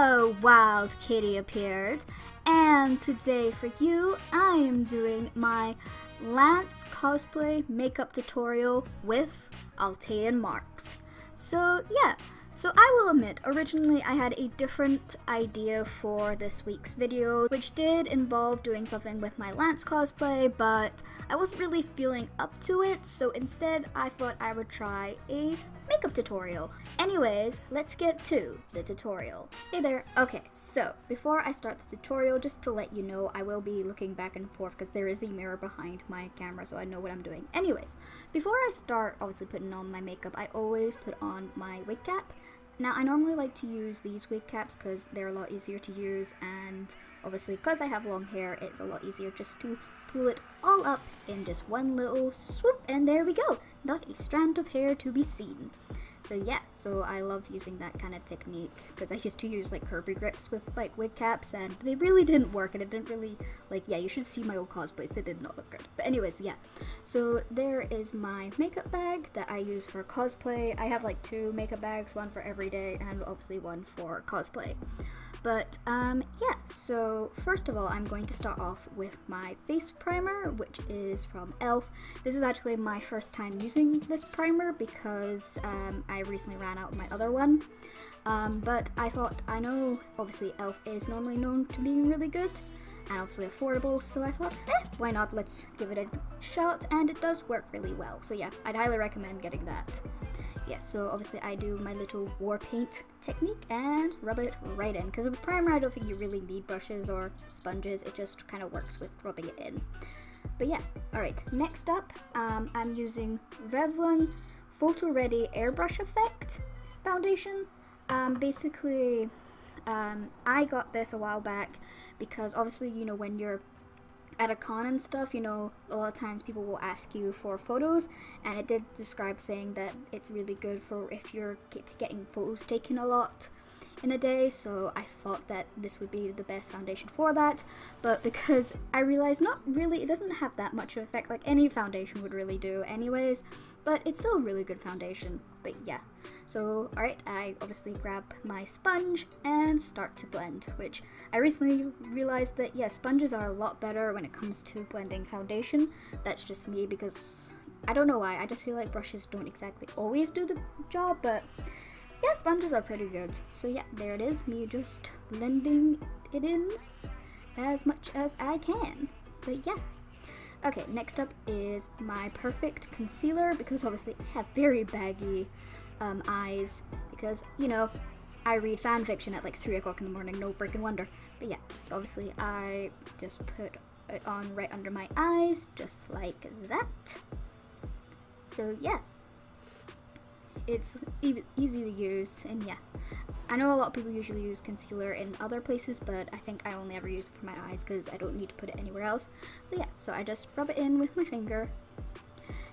a wild kitty appeared, and today for you I am doing my Lance cosplay makeup tutorial with Altean marks. So yeah, so I will admit, originally I had a different idea for this week's video, which did involve doing something with my Lance cosplay, but I wasn't really feeling up to it, so instead I thought I would try a makeup tutorial. Anyways, let's get to the tutorial. Hey there. Okay, so before I start the tutorial, just to let you know, I will be looking back and forth because there is a mirror behind my camera, so I know what I'm doing. Anyways, before I start obviously putting on my makeup, I always put on my wig cap. Now, I normally like to use these wig caps because they're a lot easier to use, and obviously because I have long hair, it's a lot easier just to pull it all up in just one little swoop, and there we go, not a strand of hair to be seen. So yeah, so I love using that kind of technique because I used to use like Kirby grips with like wig caps and they really didn't work, and it didn't really, like, yeah, you should see my old cosplays, they did not look good. But anyways, yeah, so there is my makeup bag that I use for cosplay. I have like two makeup bags, one for everyday and obviously one for cosplay. But yeah, so first of all, I'm going to start off with my face primer, which is from e.l.f. This is actually my first time using this primer because I recently ran out of my other one. But I thought, I know obviously e.l.f. is normally known to being really good and obviously affordable, so I thought, why not, let's give it a shot, and it does work really well. So yeah, I'd highly recommend getting that. Yeah, so obviously I do my little war paint technique and rub it right in, because with primer I don't think you really need brushes or sponges, it just kind of works with rubbing it in. But yeah, alright, next up I'm using Revlon Photo Ready Airbrush Effect foundation. Basically, I got this a while back because obviously, you know, when you're at a con and stuff, you know, a lot of times people will ask you for photos, and it did describe saying that it's really good for if you're getting photos taken a lot in a day, so I thought that this would be the best foundation for that. But because I realized not really, it doesn't have that much of effect, like any foundation would really do anyways, but it's still a really good foundation. But yeah, so alright, I obviously grab my sponge and start to blend, which I recently realized that yeah, sponges are a lot better when it comes to blending foundation. That's just me because I don't know why, I just feel like brushes don't exactly always do the job, but yeah, sponges are pretty good. So yeah, there it is, me just blending it in as much as I can. But yeah. Okay, next up is my Perfect Concealer, because obviously I have very baggy eyes, because, you know, I read fan fiction at like 3 o'clock in the morning, no freaking wonder. But yeah, so obviously I just put it on right under my eyes, just like that. So yeah, it's easy to use, and yeah, I know a lot of people usually use concealer in other places, but I think I only ever use it for my eyes because I don't need to put it anywhere else. So yeah, so I just rub it in with my finger,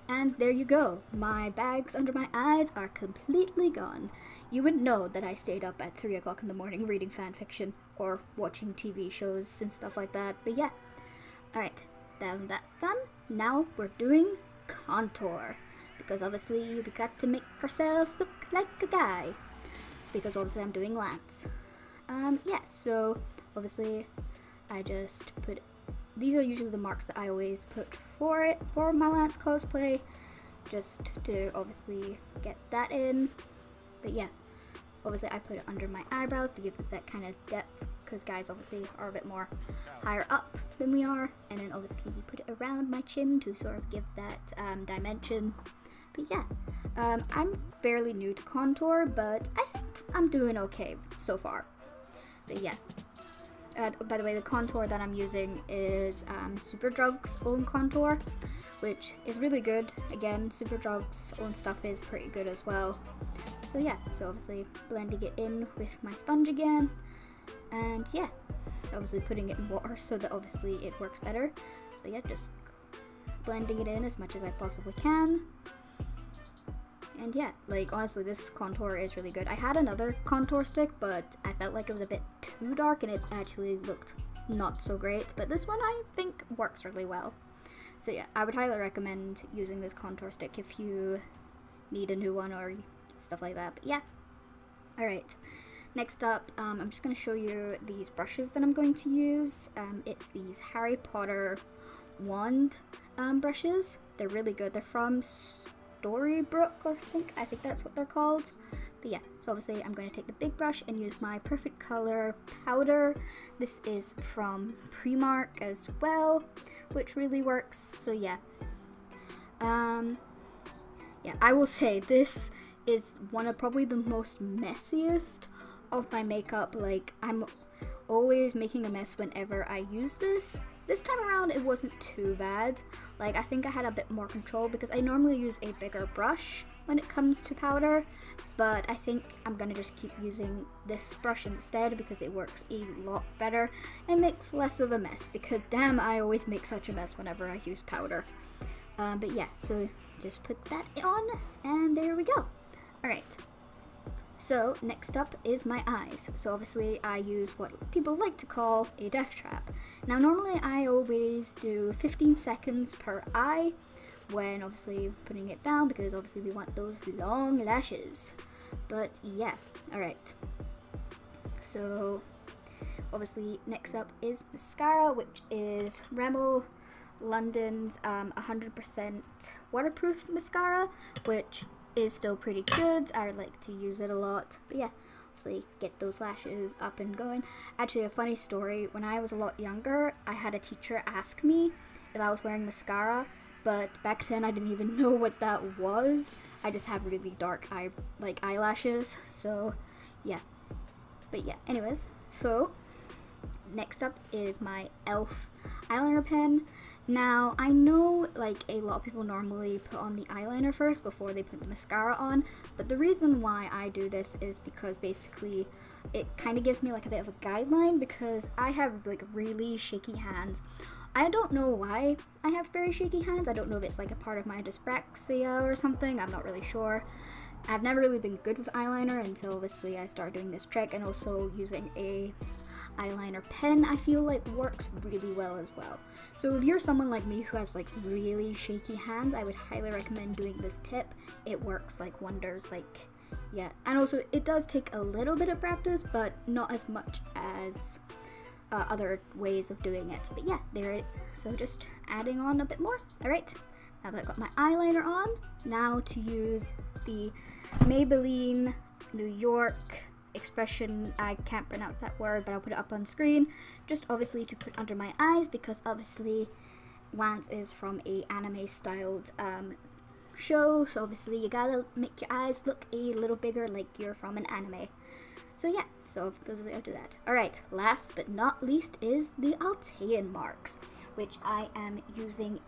and there you go. My bags under my eyes are completely gone. You wouldn't know that I stayed up at 3 o'clock in the morning reading fan fiction or watching TV shows and stuff like that, but yeah. Alright, then that's done. Now we're doing contour, because obviously we got to make ourselves look like a guy, because obviously I'm doing Lance. Yeah, so obviously I just put, these are usually the marks that I always put for it, for my Lance cosplay, just to obviously get that in. But yeah, obviously I put it under my eyebrows to give it that kind of depth, because guys obviously are a bit more higher up than we are, and then obviously you put it around my chin to sort of give that dimension. But yeah, I'm fairly new to contour, but I think I'm doing okay so far. But yeah, by the way, the contour that I'm using is Superdrug's own contour, which is really good. Again, Superdrug's own stuff is pretty good as well. So yeah, so obviously blending it in with my sponge again, and yeah, obviously putting it in water so that obviously it works better. So yeah, just blending it in as much as I possibly can. And yeah, like honestly, this contour is really good. I had another contour stick, but I felt like it was a bit too dark and it actually looked not so great. But this one I think works really well. So yeah, I would highly recommend using this contour stick if you need a new one or stuff like that. But yeah, alright. Next up, I'm just going to show you these brushes that I'm going to use. It's these Harry Potter wand brushes. They're really good. They're from Storybrooke, I think that's what they're called. But yeah, so obviously I'm going to take the big brush and use my Perfect Color powder. This is from Primark as well, which really works. So yeah, yeah, I will say this is one of probably the most messiest of my makeup. Like, I'm always making a mess whenever I use this. This time around it wasn't too bad. Like, I think I had a bit more control because I normally use a bigger brush when it comes to powder, but I think I'm gonna just keep using this brush instead because it works a lot better and makes less of a mess, because damn, I always make such a mess whenever I use powder. But yeah, so just put that on and there we go. Alright, so next up is my eyes. So obviously I use what people like to call a death trap. Now normally I always do 15 seconds per eye when obviously putting it down, because obviously we want those long lashes. But yeah, alright. So obviously next up is mascara, which is Rimmel London's 100% waterproof mascara, which is still pretty good. I like to use it a lot. But yeah, obviously get those lashes up and going. Actually, a funny story, when I was a lot younger, I had a teacher ask me if I was wearing mascara, but back then I didn't even know what that was. I just have really dark eyelashes, so yeah. But yeah, anyways, so next up is my e.l.f. eyeliner pen. Now, I know like a lot of people normally put on the eyeliner first before they put the mascara on, but the reason why I do this is because basically it kind of gives me like a bit of a guideline, because I have like really shaky hands. I don't know why I have very shaky hands. I don't know if it's like a part of my dyspraxia or something. I'm not really sure. I've never really been good with eyeliner until obviously I started doing this trick, and also using a eyeliner pen I feel like works really well as well. So if you're someone like me who has like really shaky hands, I would highly recommend doing this tip. It works like wonders. Like, yeah, and also it does take a little bit of practice, but not as much as other ways of doing it. But yeah, there it is. So just adding on a bit more. Alright, now that I've got my eyeliner on, now to use the Maybelline New York expression, I can't pronounce that word, but I'll put it up on screen, just obviously to put under my eyes, because obviously Lance is from a anime styled show, so obviously you gotta make your eyes look a little bigger like you're from an anime. So yeah, so I'll do that. Alright, last but not least is the Altean marks, which I am using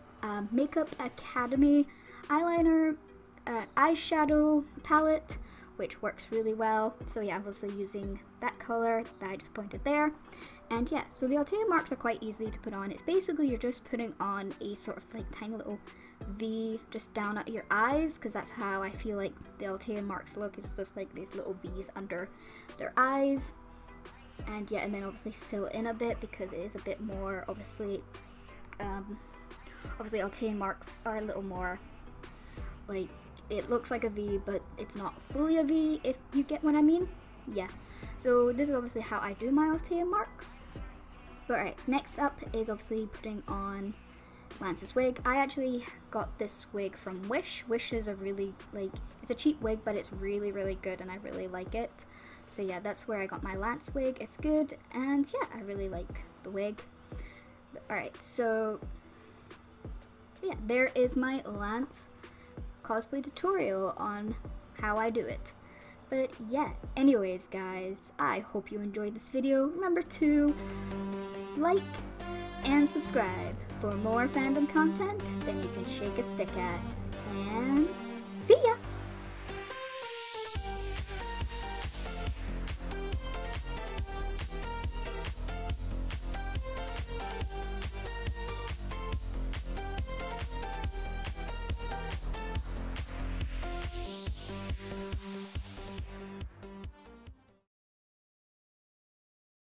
Makeup Academy eyeliner eyeshadow palette, which works really well. So yeah, I'm obviously using that color that I just pointed there. And yeah, so the Altean marks are quite easy to put on. It's basically you're just putting on a sort of like tiny little V just down at your eyes, because that's how I feel like the Altean marks look. It's just like these little V's under their eyes. And yeah, and then obviously fill in a bit, because it is a bit more obviously Altean marks are a little more like, it looks like a V, but it's not fully a V, if you get what I mean. Yeah, so this is obviously how I do my Altean marks. But alright, next up is obviously putting on Lance's wig. I actually got this wig from Wish. Wish is a really, like, it's a cheap wig, but it's really, really good, and I really like it. So yeah, that's where I got my Lance wig. It's good, and yeah, I really like the wig. Alright, so yeah, there is my Lance cosplay tutorial on how I do it. But yeah, anyways guys, I hope you enjoyed this video. Remember to like and subscribe for more fandom content than you can shake a stick at. And